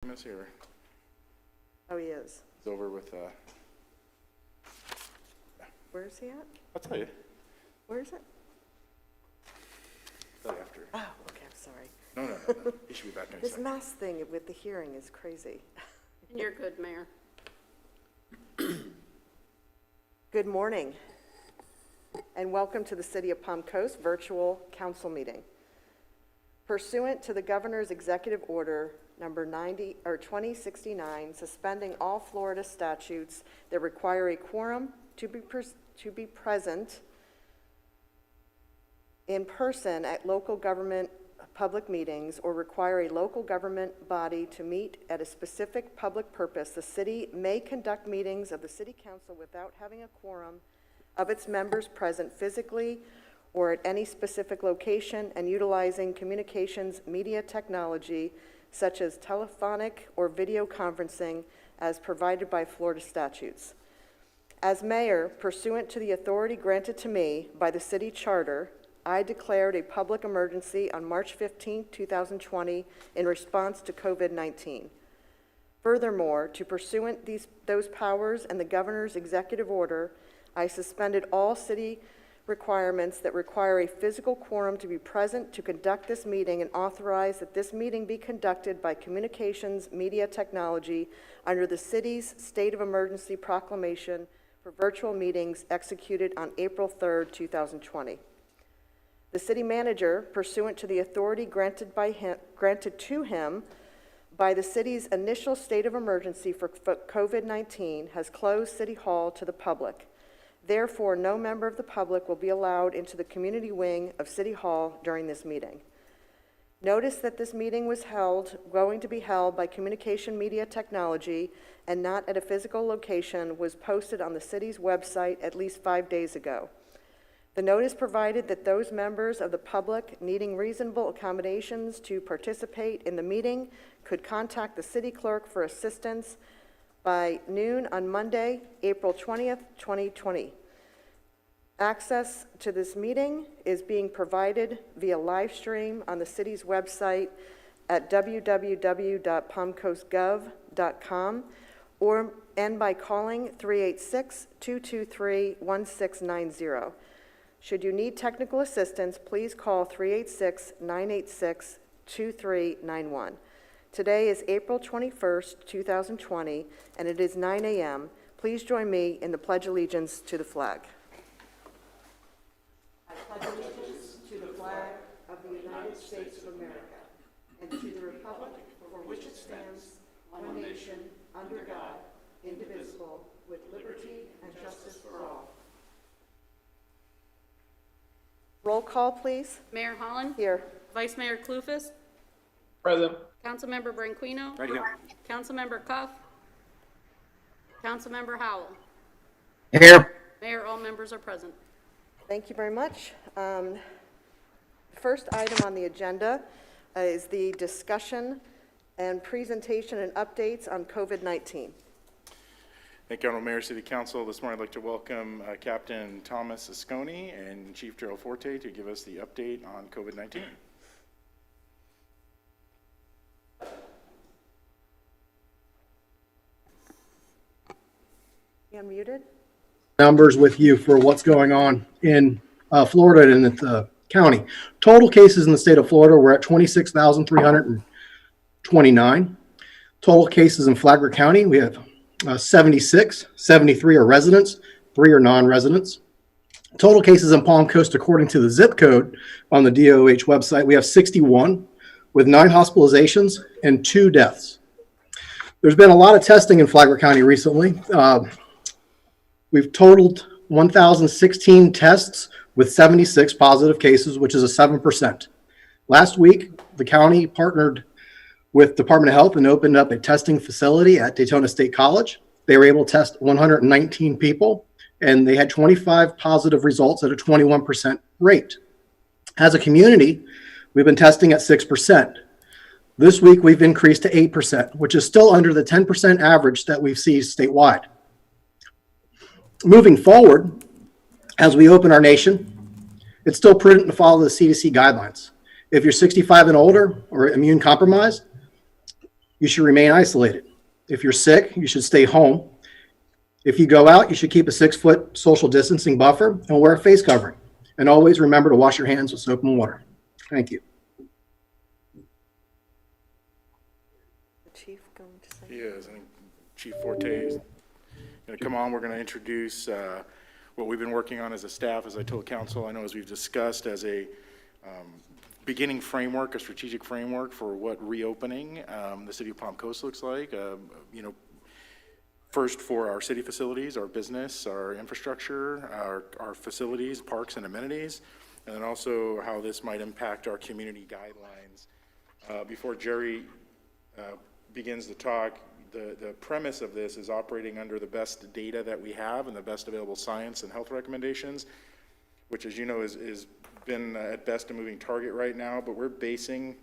Miss here. Oh, he is. He's over with, Where's he at? I'll tell you. Where is it? Tell you after. Oh, okay, I'm sorry. No. He should be back in a This second. mask thing with the hearing is crazy. You're good, Mayor. Good morning, and welcome to the City of Palm Coast virtual council meeting. Pursuant to the Governor's Executive Order number 2069, suspending all Florida statutes that require a quorum to be present in person at local government public meetings or require a local government body to meet at a specific public purpose, the city may conduct meetings of the City Council without having a quorum of its members present physically or at any specific location and utilizing communications media technology such as telephonic or video conferencing as provided by Florida statutes. As mayor, pursuant to the authority granted to me by the city charter, I declared a public emergency on March 15, 2020 in response to COVID-19. Furthermore, to pursuant those powers and the governor's executive order, I suspended all city requirements that require a physical quorum to be present to conduct this meeting and authorize that this meeting be conducted by communications media technology under the city's state of emergency proclamation for virtual meetings executed on April 3rd, 2020. The city manager, pursuant to the authority granted to him by the city's initial state of emergency for COVID-19, has closed City Hall to the public. Therefore, no member of the public will be allowed into the community wing of City Hall during this meeting. Notice that this meeting was going to be held by communication media technology and not at a physical location was posted on the city's website at least 5 days ago. The notice provided that those members of the public needing reasonable accommodations to participate in the meeting could contact the city clerk for assistance by noon on Monday, April 20th, 2020. Access to this meeting is being provided via live stream on the city's website at www.palmcoastgov.com and by calling 386-223-1690. Should you need technical assistance, please call 386-986-2391. Today is April 21st, 2020, and it is 9 a.m. Please join me in the Pledge of Allegiance to the flag. I pledge allegiance to the flag of the United States of America and to the republic for which it stands, one nation, under God, indivisible, with liberty and justice for all. Roll call, please. Mayor Holland? Here. Vice Mayor Clufus? Present. Councilmember Branquino? Right here. Councilmember Cuff? Councilmember Howell? Here. Mayor, all members are present. Thank you very much. First item on the agenda is the discussion and presentation and updates on COVID-19. Thank you, Honorable Mayor, City Council. This morning I'd like to welcome Captain Thomas Asconi and Chief Gerald Forte to give us the update on COVID-19. You unmuted? Numbers with you for what's going on in Florida and the county. Total cases in the state of Florida were at 26,329. Total cases in Flagler County, we have 76, 73 are residents, 3 are non-residents. Total cases in Palm Coast, according to the zip code on the DOH website, we have 61 with 9 hospitalizations and 2 deaths. There's been a lot of testing in Flagler County recently. We've totaled 1,016 tests with 76 positive cases, which is a 7%. Last week, the county partnered with Department of Health and opened up a testing facility at Daytona State College. They were able to test 119 people, and they had 25 positive results at a 21% rate. As a community, we've been testing at 6%. This week, we've increased to 8%, which is still under the 10% average that we've seen statewide. Moving forward, as we open our nation, it's still prudent to follow the CDC guidelines. If you're 65 and older or immune compromised, you should remain isolated. If you're sick, you should stay home. If you go out, you should keep a 6-foot social distancing buffer and wear a face covering. And always remember to wash your hands with soap and water. Thank you. The chief going to say? Yes, I think Chief Forte is going to come on. We're going to introduce what we've been working on as a staff, as I told council. I know as we've discussed as a beginning framework, a strategic framework for what reopening the city of Palm Coast looks like. First for our city facilities, our business, our infrastructure, our facilities, parks and amenities, and then also how this might impact our community guidelines. Before Jerry begins to talk, the premise of this is operating under the best data that we have and the best available science and health recommendations, which, as you know, is been at best a moving target right now, but we're basing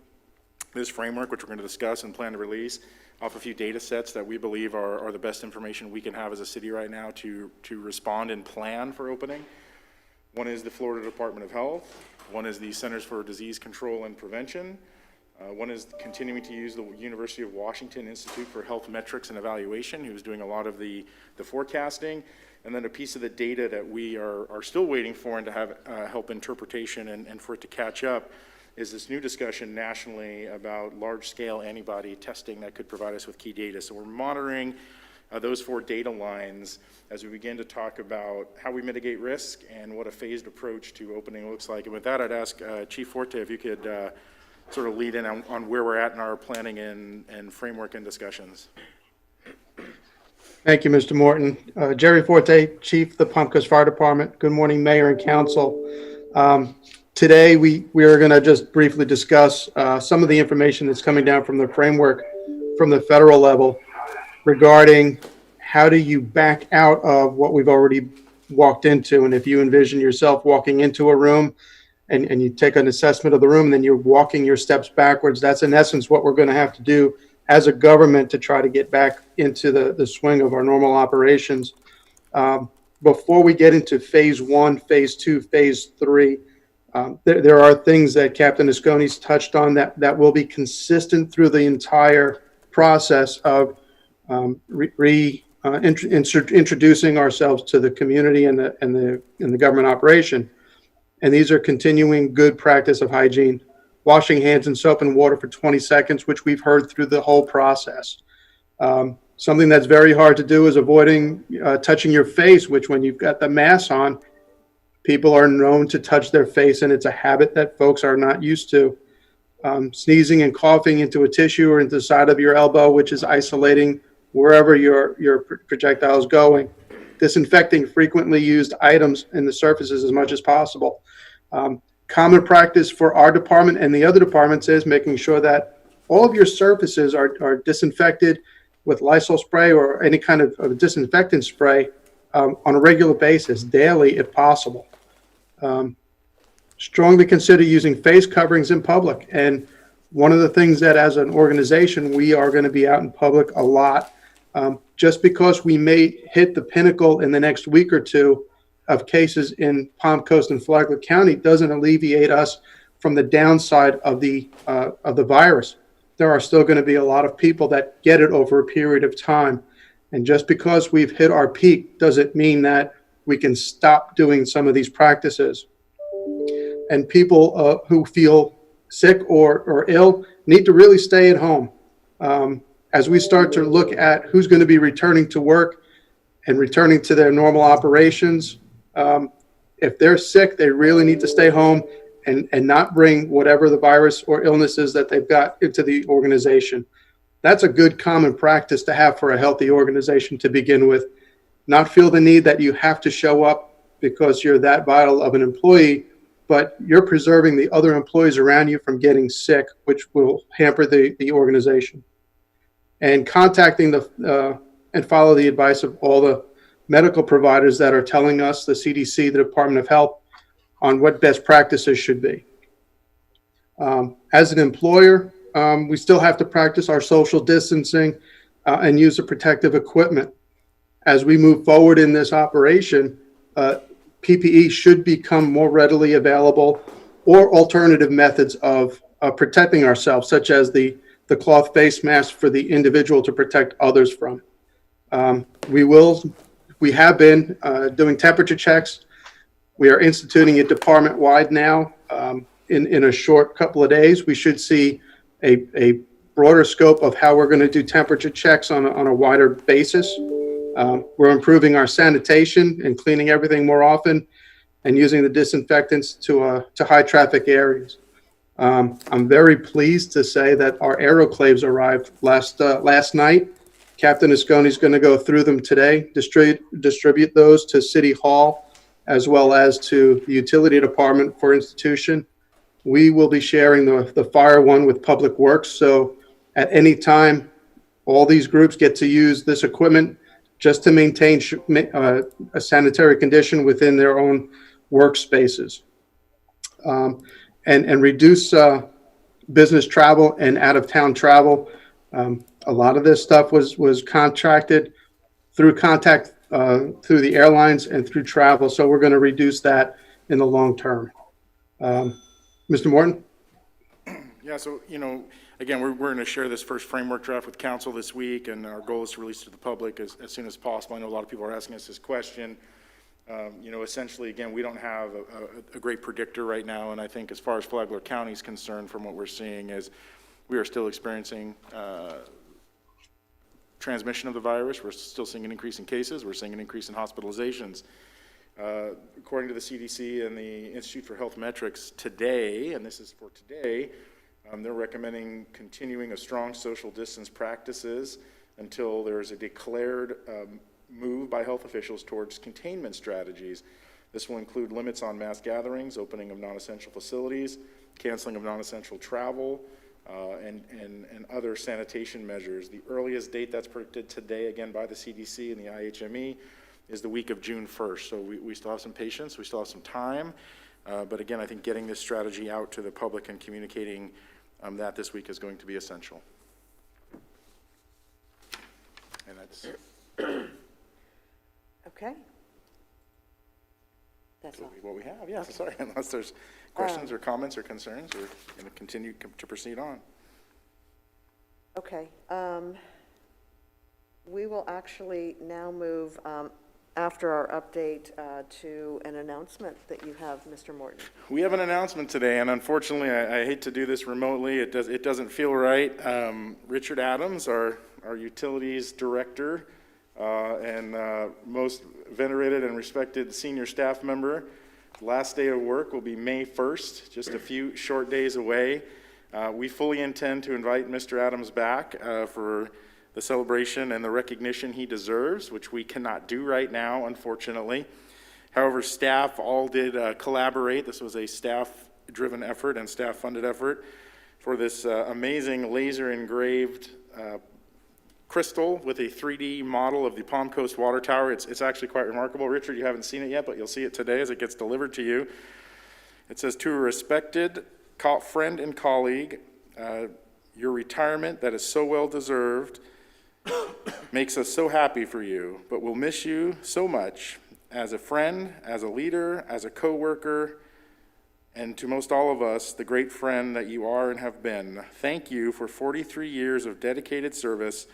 this framework, which we're going to discuss and plan to release, off a few data sets that we believe are the best information we can have as a city right now to respond and plan for opening. One is the Florida Department of Health. One is the Centers for Disease Control and Prevention. One is continuing to use the University of Washington Institute for Health Metrics and Evaluation, who's doing a lot of the forecasting. And then a piece of the data that we are still waiting for and to have help interpretation and for it to catch up is this new discussion nationally about large-scale antibody testing that could provide us with key data. So we're monitoring those 4 data lines as we begin to talk about how we mitigate risk and what a phased approach to opening looks like. And with that, I'd ask Chief Forte if you could sort of lead in on where we're at in our planning and framework and discussions. Thank you, Mr. Morton. Jerry Forte, Chief of the Palm Coast Fire Department. Good morning, Mayor and Council. Today, we are going to just briefly discuss some of the information that's coming down from the framework from the federal level regarding how do you back out of what we've already walked into. And if you envision yourself walking into a room and you take an assessment of the room, and then you're walking your steps backwards, that's in essence what we're going to have to do as a government to try to get back into the swing of our normal operations. Before we get into phase 1, phase 2, phase 3, there are things that Captain Asconi's touched on that will be consistent through the entire process of introducing ourselves to the community and the government operation. And these are continuing good practice of hygiene. Washing hands in soap and water for 20 seconds, which we've heard through the whole process. Something that's very hard to do is avoiding touching your face, which when you've got the mask on, people are known to touch their face, and it's a habit that folks are not used to. Sneezing and coughing into a tissue or into the side of your elbow, which is isolating wherever your projectile is going. Disinfecting frequently used items and the surfaces as much as possible. Common practice for our department and the other departments is making sure that all of your surfaces are disinfected with Lysol spray or any kind of disinfectant spray on a regular basis, daily if possible. Strongly consider using face coverings in public. And one of the things that as an organization, we are going to be out in public a lot. Just because we may hit the pinnacle in the next week or two of cases in Palm Coast and Flagler County doesn't alleviate us from the downside of the virus. There are still going to be a lot of people that get it over a period of time. And just because we've hit our peak doesn't mean that we can stop doing some of these practices. And people who feel sick or ill need to really stay at home. As we start to look at who's going to be returning to work and returning to their normal operations, if they're sick, they really need to stay home and not bring whatever the virus or illnesses that they've got into the organization. That's a good common practice to have for a healthy organization to begin with. Not feel the need that you have to show up because you're that vital of an employee, but you're preserving the other employees around you from getting sick, which will hamper the organization. And contacting and follow the advice of all the medical providers that are telling us, the CDC, the Department of Health, on what best practices should be. As an employer, we still have to practice our social distancing and use the protective equipment. As we move forward in this operation, PPE should become more readily available, or alternative methods of protecting ourselves, such as the the cloth face mask for the individual to protect others from. We have been doing temperature checks. We are instituting it department-wide now. In a short couple of days, we should see a broader scope of how we're going to do temperature checks on a wider basis. We're improving our sanitation and cleaning everything more often and using the disinfectants to high traffic areas. I'm very pleased to say that our aeroclaves arrived last night. Captain Asconi is going to go through them today, distribute those to City Hall as well as to the utility department for institution. We will be sharing the fire one with Public Works. So at any time, all these groups get to use this equipment just to maintain a sanitary condition within their own workspaces, and reduce business travel and out-of-town travel. A lot of this stuff was contracted through contact through the airlines and through travel, so we're going to reduce that in the long term. Mr. Morton? Yeah, so, again, we're going to share this first framework draft with council this week, and our goal is to release it to the public as soon as possible. I know a lot of people are asking us this question. Essentially, again, we don't have a great predictor right now, and I think as far as Flagler County is concerned, from what we're seeing is we are still experiencing transmission of the virus. We're still seeing an increase in cases. We're seeing an increase in hospitalizations. According to the CDC and the Institute for Health Metrics today, and this is for today, they're recommending continuing a strong social distance practices until there is a declared move by health officials towards containment strategies. This will include limits on mass gatherings, opening of non-essential facilities, canceling of non-essential travel, and other sanitation measures. The earliest date that's predicted today, again, by the CDC and the IHME, is the week of June 1st. So we still have some patience, we still have some time, but again, I think getting this strategy out to the public and communicating that this week is going to be essential. And that's Okay. That's all. what we have. Yeah, sorry, unless there's questions or comments or concerns, we're going to continue to proceed on. Okay. We will actually now move, after our update, to an announcement that you have, Mr. Morton. We have an announcement today, and unfortunately, I hate to do this remotely. It doesn't feel right. Richard Adams, our utilities director, and most venerated and respected senior staff member, last day of work will be May 1st, just a few short days away. We fully intend to invite Mr. Adams back for the celebration and the recognition he deserves, which we cannot do right now, unfortunately. However, staff all did collaborate. This was a staff-driven effort and staff-funded effort for this amazing laser-engraved crystal with a 3D model of the Palm Coast Water Tower. It's actually quite remarkable. Richard, you haven't seen it yet, but you'll see it today as it gets delivered to you. It says, "To a respected friend and colleague, your retirement that is so well deserved makes us so happy for you, but we'll miss you so much as a friend, as a leader, as a co-worker, and to most all of us, the great friend that you are and have been. Thank you for 43 years of dedicated service.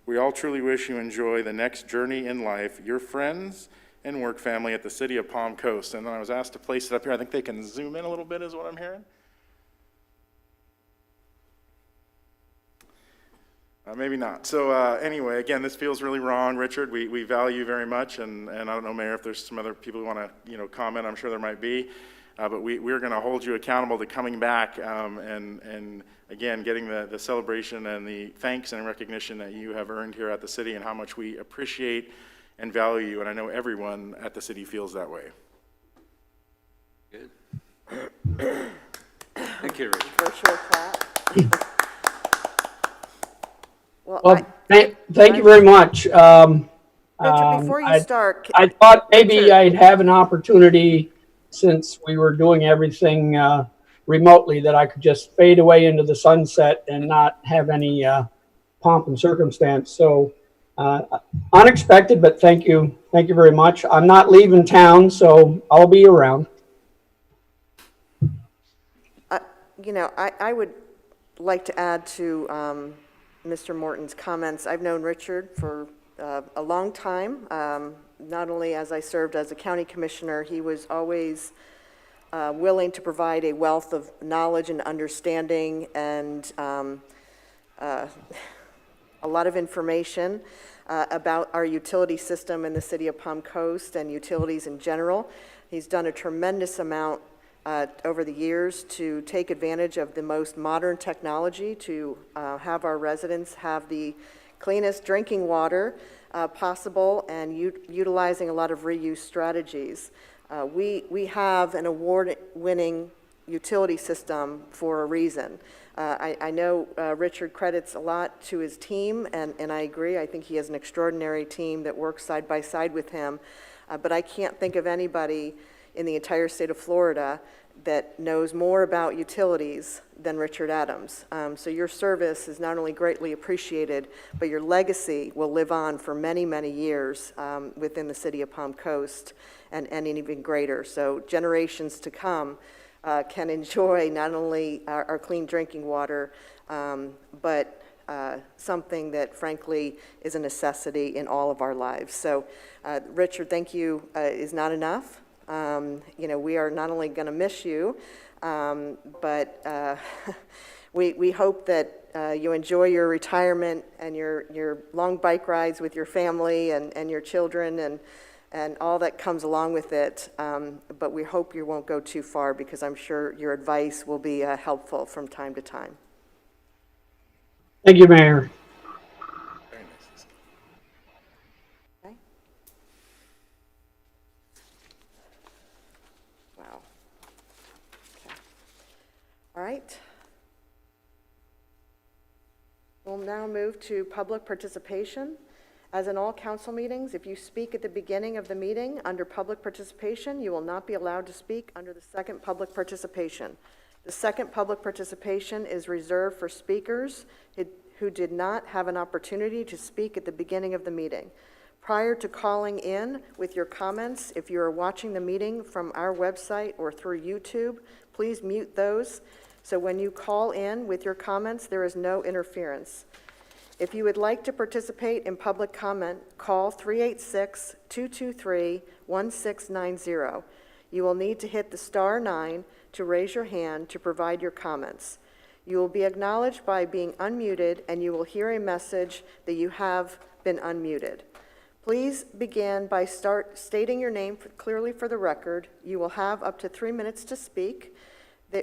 We all truly wish you enjoy the next journey in life. Your friends and work family at the City of Palm Coast." And then I was asked to place it up here. I think they can zoom in a little bit is what I'm hearing. Maybe not. So anyway, again, this feels really wrong, Richard. We value you very much, and I don't know, Mayor, if there's some other people who want to comment. I'm sure there might be, but we're going to hold you accountable to coming back and again getting the celebration and the thanks and recognition that you have earned here at the city and how much we appreciate and value you. And I know everyone at the city feels that way. Good. Thank you, Richard. Virtual clap. Well, thank you very much. Richard, before you start, I thought maybe Richard. I'd have an opportunity, since we were doing everything remotely, that I could just fade away into the sunset and not have any pomp and circumstance. So unexpected, but thank you very much. I'm not leaving town, so I'll be around. I would like to add to Mr. Morton's comments. I've known Richard for a long time. Not only as I served as a county commissioner, he was always willing to provide a wealth of knowledge and understanding and a lot of information about our utility system in the city of Palm Coast and utilities in general. He's done a tremendous amount over the years to take advantage of the most modern technology to have our residents have the cleanest drinking water possible and utilizing a lot of reuse strategies. We have an award-winning utility system for a reason. I know Richard credits a lot to his team, and I agree. I think he has an extraordinary team that works side by side with him. But I can't think of anybody in the entire state of Florida that knows more about utilities than Richard Adams. So your service is not only greatly appreciated, but your legacy will live on for many, many years within the city of Palm Coast and even greater. So generations to come can enjoy not only our clean drinking water, but something that frankly is a necessity in all of our lives. So Richard, thank you is not enough. We are not only going to miss you, but we hope that you enjoy your retirement and your long bike rides with your family and your children and all that comes along with it. But we hope you won't go too far because I'm sure your advice will be helpful from time to time. Thank you, Mayor. Okay. Wow. Okay. All right. We'll now move to public participation. As in all council meetings, if you speak at the beginning of the meeting under public participation, you will not be allowed to speak under the second public participation. The second public participation is reserved for speakers who did not have an opportunity to speak at the beginning of the meeting. Prior to calling in with your comments, if you are watching the meeting from our website or through YouTube, please mute those. So when you call in with your comments, there is no interference. If you would like to participate in public comment, call 386-223-1690. You will need to hit the *9 to raise your hand to provide your comments. You will be acknowledged by being unmuted, and you will hear a message that you have been unmuted. Please begin by stating your name clearly for the record. You will have up to 3 minutes to speak.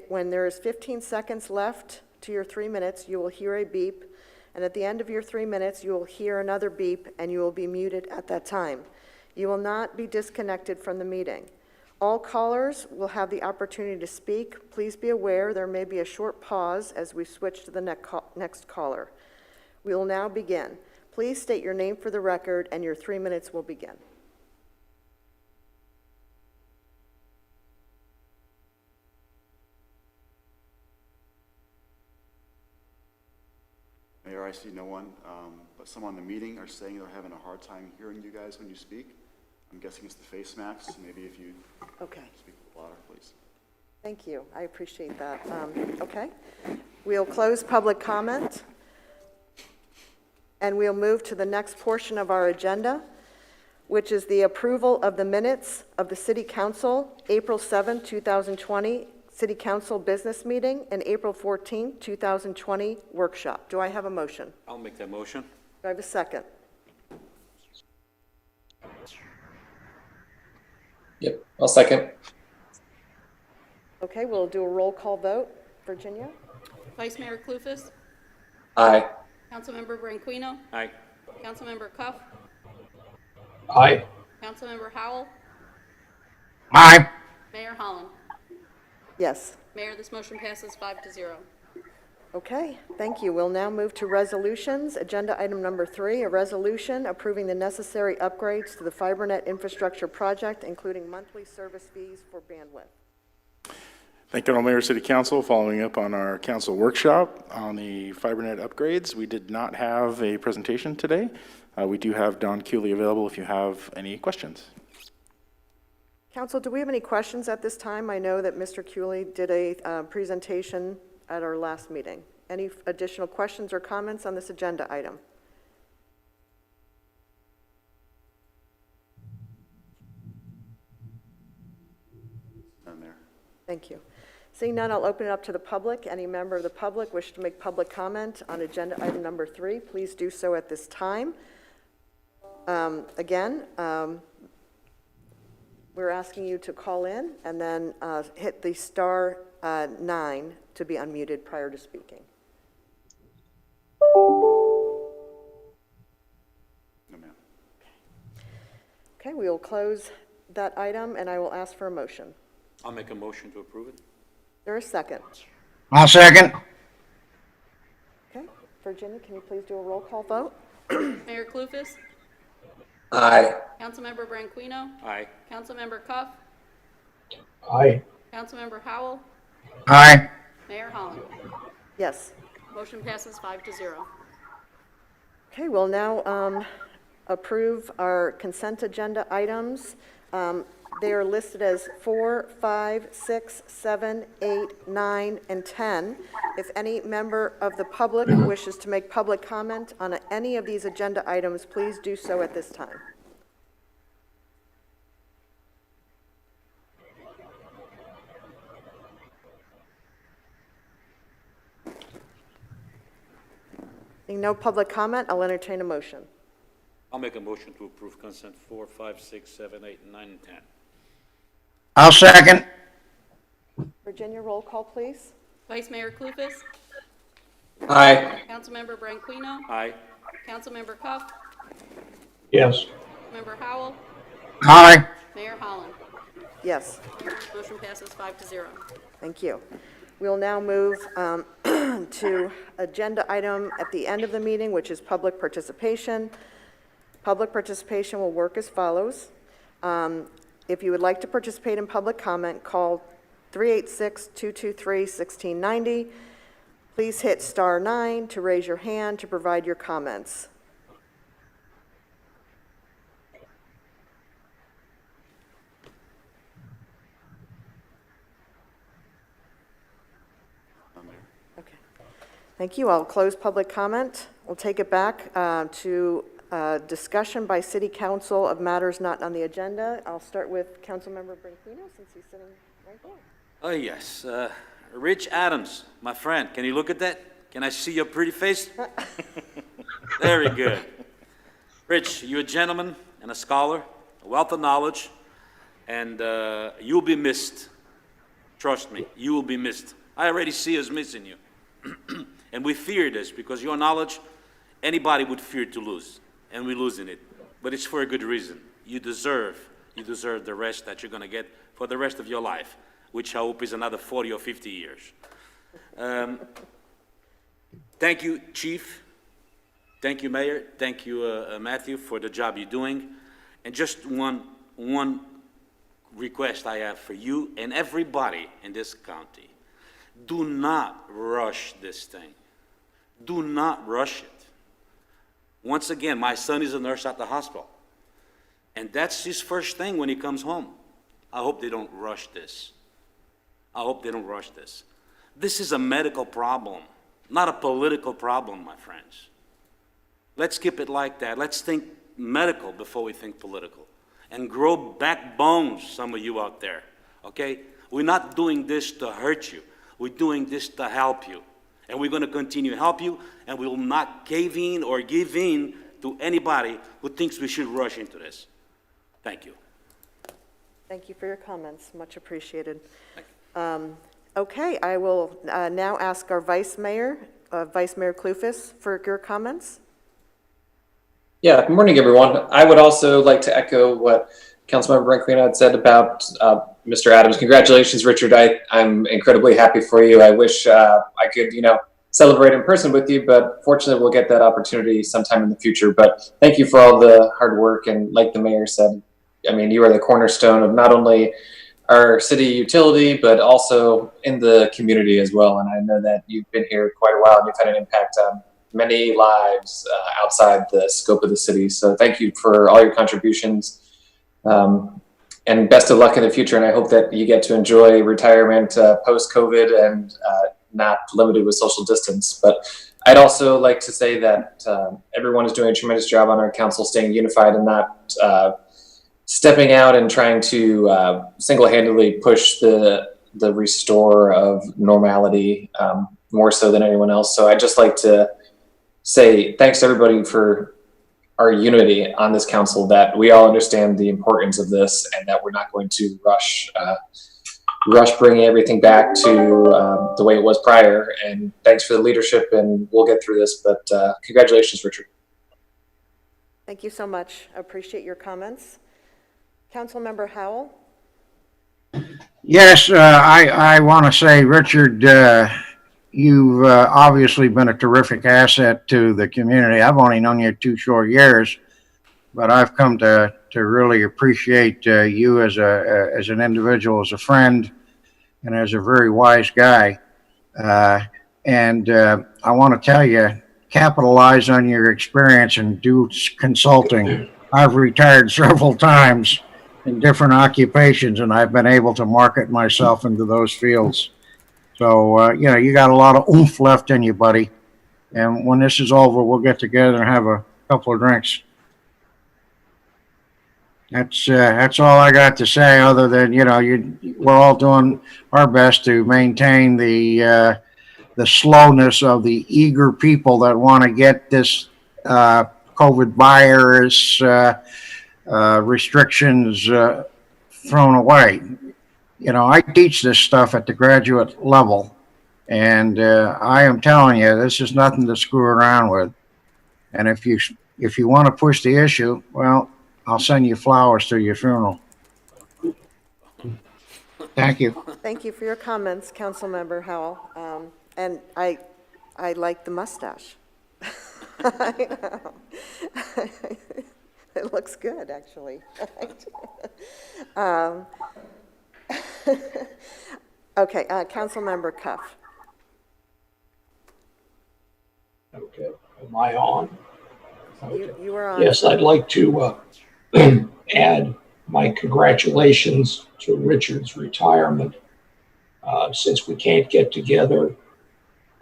When there is 15 seconds left to your 3 minutes, you will hear a beep. And at the end of your 3 minutes, you will hear another beep, and you will be muted at that time. You will not be disconnected from the meeting. All callers will have the opportunity to speak. Please be aware there may be a short pause as we switch to the next caller. We will now begin. Please state your name for the record, and your 3 minutes will begin. Mayor, I see no one, but some on the meeting are saying they're having a hard time hearing you guys when you speak. I'm guessing it's the face masks. Maybe if you Okay. speak louder, please. Thank you. I appreciate that. Okay. We'll close public comment, and we'll move to the next portion of our agenda, which is the approval of the minutes of the City Council, April 7, 2020, City Council business meeting, and April 14, 2020 workshop. Do I have a motion? I'll make that motion. Do I have a second? Yep, I'll second. Okay, we'll do a roll call vote. Virginia? Vice Mayor Clufus, Aye. Councilmember Branquinho, Aye. Councilmember Cuff, Aye. Councilmember Howell, Aye. Mayor Holland. Yes. Mayor, this motion passes 5-0. Okay, thank you. We'll now move to resolutions. Agenda item number 3, a resolution approving the necessary upgrades to the FiberNet infrastructure project, including monthly service fees for bandwidth. Thank you, Mayor, City Council. Following up on our council workshop on the FiberNet upgrades, we did not have a presentation today. We do have Don Cooley available if you have any questions. Council, do we have any questions at this time? I know that Mr. Cooley did a presentation at our last meeting. Any additional questions or comments on this agenda item? None, Mayor. Thank you. Seeing none, I'll open it up to the public. Any member of the public wish to make public comment on agenda item number 3, please do so at this time. Again, we're asking you to call in and then hit the star 9 to be unmuted prior to speaking. No, ma'am. Okay, we will close that item, and I will ask for a motion. I'll make a motion to approve it. Is there a second? I'll second. Okay, Virginia, can you please do a roll call vote? Mayor Clufus? Aye. Councilmember Branquinho? Aye. Councilmember Cuff? Aye. Councilmember Howell? Aye. Mayor Holland? Yes. Motion passes 5-0. Okay, we'll now approve our consent agenda items. They are listed as 4, 5, 6, 7, 8, 9, and 10. If any member of the public wishes to make public comment on any of these agenda items, please do so at this time. Seeing no public comment, I'll entertain a motion. I'll make a motion to approve consent 4, 5, 6, 7, 8, 9, and 10. I'll second. Virginia, roll call, please. Vice Mayor Clufus? Aye. Councilmember Branquinho? Aye. Councilmember Cuff? Yes. Member Howell? Aye. Mayor Holland? Yes. Motion passes 5-0. Thank you. We'll now move to agenda item at the end of the meeting, which is public participation. Public participation will work as follows. If you would like to participate in public comment, call 386-223-1690. Please hit star 9 to raise your hand to provide your comments. None, Mayor. Okay. Thank you. I'll close public comment. We'll take it back to discussion by City Council of matters not on the agenda. I'll start with Councilmember Branquinho, since he's sitting right there. Oh, yes. Rich Adams, my friend, can you look at that? Can I see your pretty face? Very good. Rich, you're a gentleman and a scholar, a wealth of knowledge, and you'll be missed. Trust me, you will be missed. I already see us missing you. And we fear this because your knowledge, anybody would fear to lose, and we're losing it. But it's for a good reason. You deserve the rest that you're going to get for the rest of your life, which I hope is another 40 or 50 years. Thank you, Chief. Thank you, Mayor. Thank you, Matthew, for the job you're doing. And just one request I have for you and everybody in this county. Do not rush this thing. Do not rush it. Once again, my son is a nurse at the hospital. And that's his first thing when he comes home. I hope they don't rush this. I hope they don't rush this. This is a medical problem, not a political problem, my friends. Let's keep it like that. Let's think medical before we think political. And grow backbones, some of you out there, okay? We're not doing this to hurt you. We're doing this to help you. And we're going to continue to help you, and we will not cave in or give in to anybody who thinks we should rush into this. Thank you. Thank you for your comments. Much appreciated. Thank you. Okay, I will now ask our Vice Mayor Clufus, for your comments. Yeah, good morning, everyone. I would also like to echo what Councilmember Branquinho had said about Mr. Adams. Congratulations, Richard. I'm incredibly happy for you. I wish I could, celebrate in person with you, but fortunately we'll get that opportunity sometime in the future. But thank you for all the hard work. And like the mayor said, I mean, you are the cornerstone of not only our city utility, but also in the community as well. And I know that you've been here quite a while and you've had an impact on many lives outside the scope of the city. So thank you for all your contributions. And best of luck in the future. And I hope that you get to enjoy retirement post-COVID and not limited with social distance. But I'd also like to say that everyone is doing a tremendous job on our council, staying unified and not stepping out and trying to single-handedly push the restore of normality more so than anyone else. So I'd just like to say thanks to everybody for our unity on this council, that we all understand the importance of this and that we're not going to rush bringing everything back to the way it was prior. And thanks for the leadership, and we'll get through this. But congratulations, Richard. Thank you so much. I appreciate your comments. Councilmember Howell? Yes, I want to say, Richard, you've obviously been a terrific asset to the community. I've only known you 2 short years, but I've come to really appreciate you as an individual, as a friend, and as a very wise guy. And I want to tell you, capitalize on your experience and do consulting. I've retired several times in different occupations, and I've been able to market myself into those fields. So, you got a lot of oomph left in you, buddy. And when this is over, we'll get together and have a couple of drinks. That's all I got to say, other than, we're all doing our best to maintain the slowness of the eager people that want to get this COVID virus restrictions thrown away. I teach this stuff at the graduate level, and I am telling you, this is nothing to screw around with. And if you want to push the issue, well, I'll send you flowers to your funeral. Thank you. Thank you for your comments, Councilmember Howell. And I like the mustache. I know. It looks good, actually. Okay, Councilmember Cuff. Okay, am I on? You are on. Yes, I'd like to add my congratulations to Richard's retirement. Since we can't get together,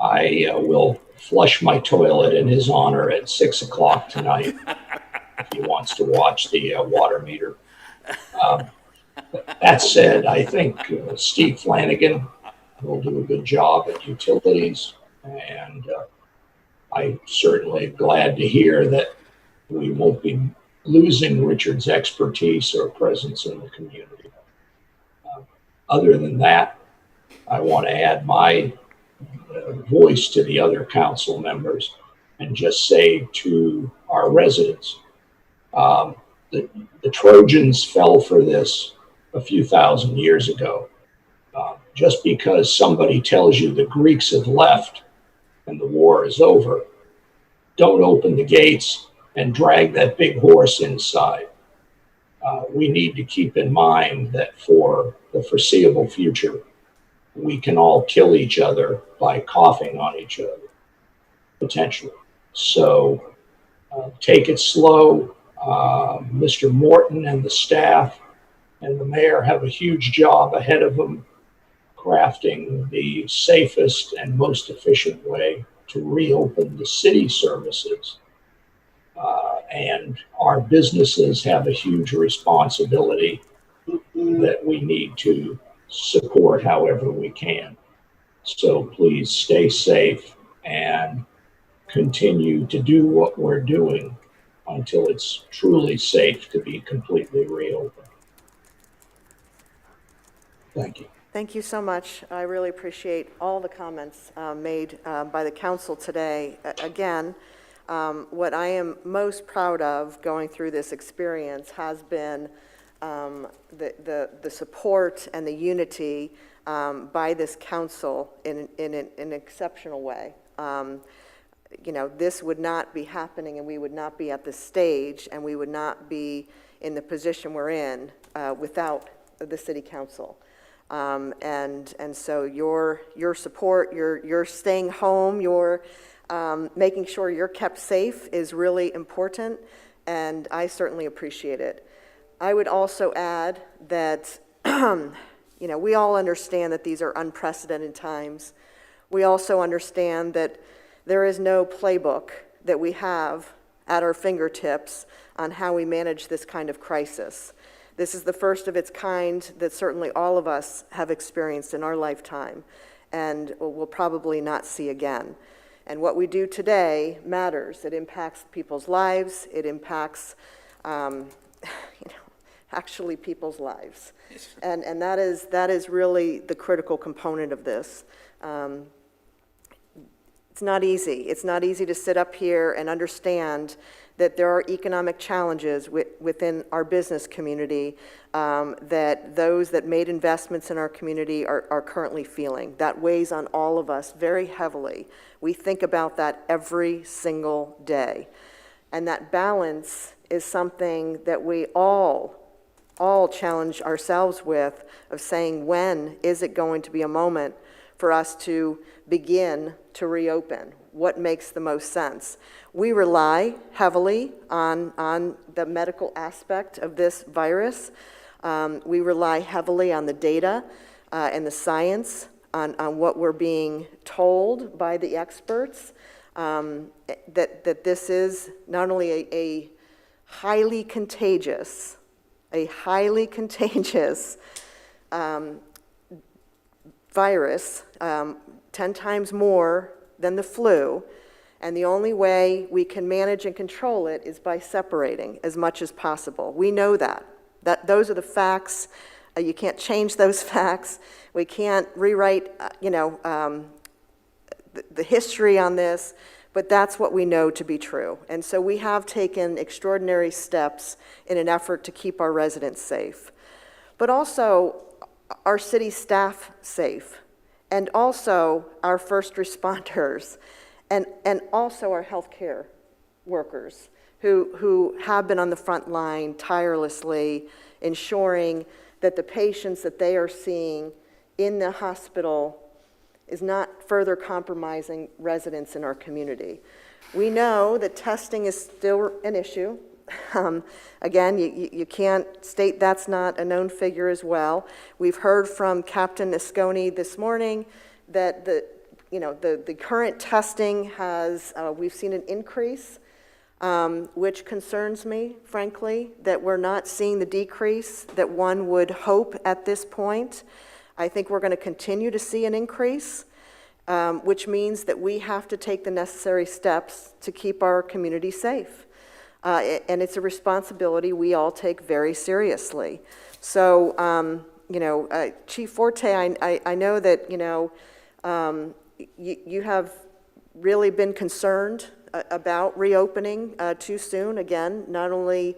I will flush my toilet in his honor at 6 o'clock tonight if he wants to watch the water meter. That said, I think Steve Flanagan will do a good job at utilities, and I'm certainly glad to hear that we won't be losing Richard's expertise or presence in the community. Other than that, I want to add my voice to the other council members and just say to our residents, the Trojans fell for this a few thousand years ago. Just because somebody tells you the Greeks have left and the war is over, don't open the gates and drag that big horse inside. We need to keep in mind that for the foreseeable future, we can all kill each other by coughing on each other, potentially. So take it slow. Mr. Morton and the staff and the mayor have a huge job ahead of them, crafting the safest and most efficient way to reopen the city services. And our businesses have a huge responsibility that we need to support however we can. So please stay safe and continue to do what we're doing until it's truly safe to be completely reopened. Thank you. Thank you so much. I really appreciate all the comments made by the council today. Again, what I am most proud of going through this experience has been the support and the unity by this council in an exceptional way. This would not be happening, and we would not be at this stage, and we would not be in the position we're in without the city council. And so your support, your staying home, your making sure you're kept safe is really important, and I certainly appreciate it. I would also add that, we all understand that these are unprecedented times. We also understand that there is no playbook that we have at our fingertips on how we manage this kind of crisis. This is the first of its kind that certainly all of us have experienced in our lifetime and will probably not see again. And what we do today matters. It impacts people's lives. It impacts, actually people's lives. And that is really the critical component of this. It's not easy. It's not easy to sit up here and understand that there are economic challenges within our business community that those that made investments in our community are currently feeling. That weighs on all of us very heavily. We think about that every single day. And that balance is something that we all challenge ourselves with, of saying, when is it going to be a moment for us to begin to reopen? What makes the most sense? We rely heavily on the medical aspect of this virus. We rely heavily on the data and the science, on what we're being told by the experts, that this is not only a highly contagious virus, 10 times more than the flu, and the only way we can manage and control it is by separating as much as possible. We know that those are the facts. You can't change those facts. We can't rewrite, the history on this, but that's what we know to be true. And so we have taken extraordinary steps in an effort to keep our residents safe, but also our city staff safe, and also our first responders, and also our healthcare workers who have been on the front line tirelessly, ensuring that the patients that they are seeing in the hospital is not further compromising residents in our community. We know that testing is still an issue. Again, you can't state that's not a known figure as well. We've heard from Captain Asconi this morning that the current testing has, we've seen an increase, which concerns me, frankly, that we're not seeing the decrease that one would hope at this point. I think we're going to continue to see an increase, which means that we have to take the necessary steps to keep our community safe. And it's a responsibility we all take very seriously. So, Chief Forte, I know that, you have really been concerned about reopening too soon, again, not only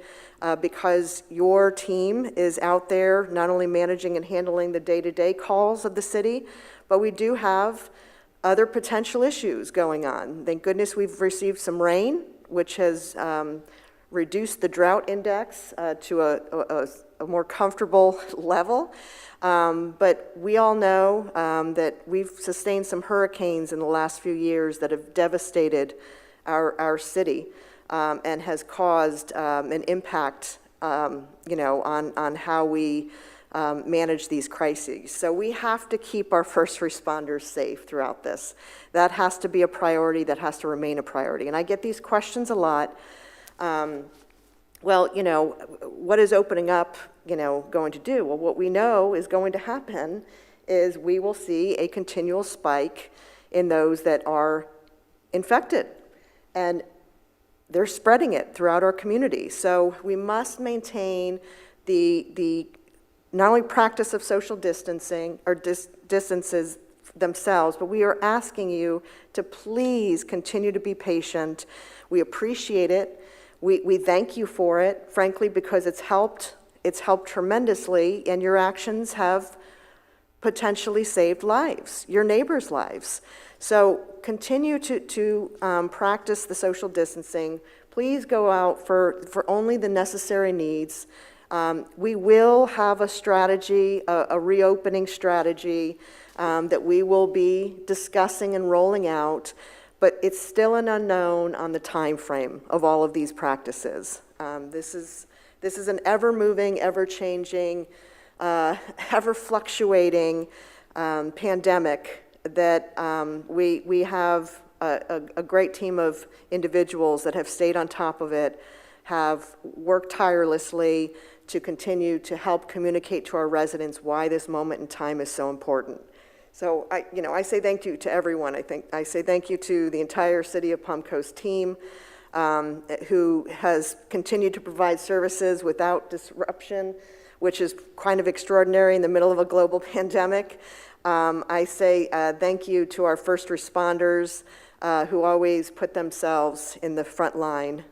because your team is out there not only managing and handling the day-to-day calls of the city, but we do have other potential issues going on. Thank goodness we've received some rain, which has reduced the drought index to a more comfortable level. But we all know that we've sustained some hurricanes in the last few years that have devastated our city and has caused an impact, on how we manage these crises. So we have to keep our first responders safe throughout this. That has to be a priority. That has to remain a priority. And I get these questions a lot. What is opening up, going to do? Well, what we know is going to happen is we will see a continual spike in those that are infected, and they're spreading it throughout our community. So we must maintain the not only practice of social distancing or distances themselves, but we are asking you to please continue to be patient. We appreciate it. We thank you for it, frankly, because it's helped tremendously, and your actions have potentially saved lives, your neighbors' lives. So continue to practice the social distancing. Please go out for only the necessary needs. We will have a strategy, a reopening strategy that we will be discussing and rolling out, but it's still an unknown on the time frame of all of these practices. This is an ever-moving, ever-changing, ever-fluctuating pandemic that we have a great team of individuals that have stayed on top of it, have worked tirelessly to continue to help communicate to our residents why this moment in time is so important. So I say thank you to everyone. I say thank you to the entire City of Palm Coast team, who has continued to provide services without disruption, which is kind of extraordinary in the middle of a global pandemic. I say thank you to our first responders, who always put themselves in the front line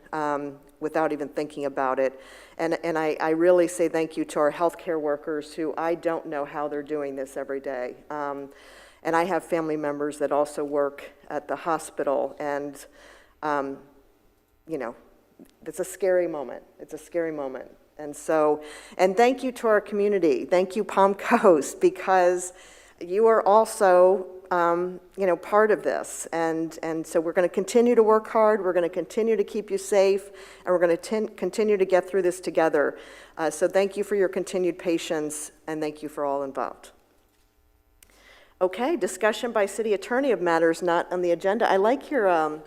without even thinking about it. And I really say thank you to our healthcare workers, who I don't know how they're doing this every day. And I have family members that also work at the hospital, and it's a scary moment. It's a scary moment. And thank you to our community. Thank you, Palm Coast, because you are also, part of this. And so we're going to continue to work hard. We're going to continue to keep you safe, and we're going to continue to get through this together. So thank you for your continued patience, and thank you for all involved. Okay, discussion by city attorney of matters not on the agenda. I like your, I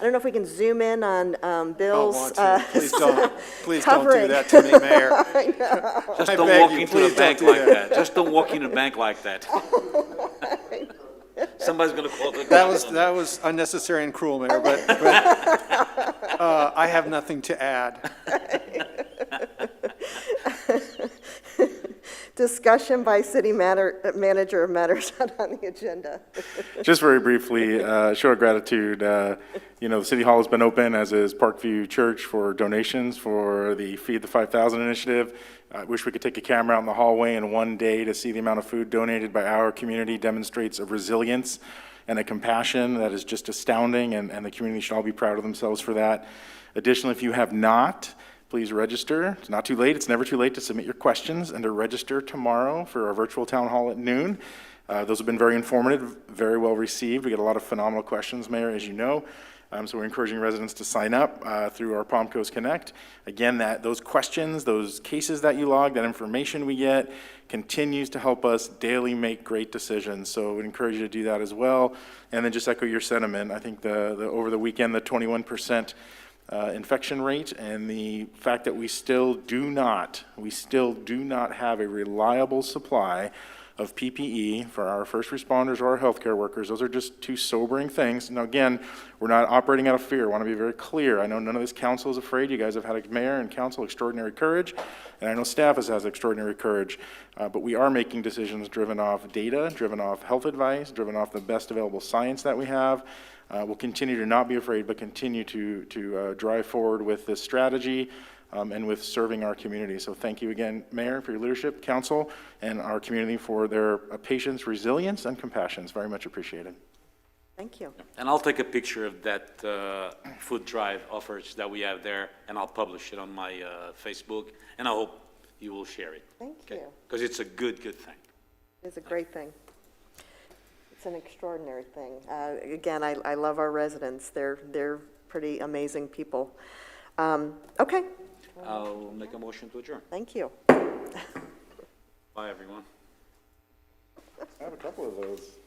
don't know if we can zoom in on Bill's. Please don't do covering. that to me, Mayor. Just I don't beg walk you, into please the bank don't do like that. that. Just don't walk into the bank like that. Somebody's gonna call the That cops on you. was unnecessary and cruel, Mayor, but I have nothing to add. Discussion by city manager of matters not on the agenda. Just very briefly, show of gratitude. The City Hall has been open, as is Parkview Church, for donations for the Feed the 5,000 initiative. I wish we could take a camera out in the hallway in one day to see the amount of food donated by our community. Demonstrates a resilience and a compassion that is just astounding, and the community should all be proud of themselves for that. Additionally, if you have not, please register. It's not too late. It's never too late to submit your questions and to register tomorrow for our virtual town hall at noon. Those have been very informative, very well received. We get a lot of phenomenal questions, Mayor, as you know. So we're encouraging residents to sign up through our Palm Coast Connect. Again, those questions, those cases that you log, that information we get continues to help us daily make great decisions. So we'd encourage you to do that as well. And then just echo your sentiment. I think over the weekend, the 21% infection rate, and the fact that we still do not have a reliable supply of PPE for our first responders or our healthcare workers. Those are just two sobering things. Now, again, we're not operating out of fear. I want to be very clear. I know none of this council is afraid. You guys have had a mayor and council extraordinary courage, and I know staff has extraordinary courage. But we are making decisions driven off data, driven off health advice, driven off the best available science that we have. We'll continue to not be afraid, but continue to drive forward with this strategy and with serving our community. So thank you again, Mayor, for your leadership, council, and our community for their patience, resilience, and compassion. It's very much appreciated. Thank you. And I'll take a picture of that food drive offers that we have there, and I'll publish it on my Facebook, and I hope you will share it. Thank you. Because it's a good thing. It's a great thing. It's an extraordinary thing. Again, I love our residents. They're pretty amazing people. Okay. I'll make a motion to adjourn. Thank you. Bye, everyone. I have a couple of those.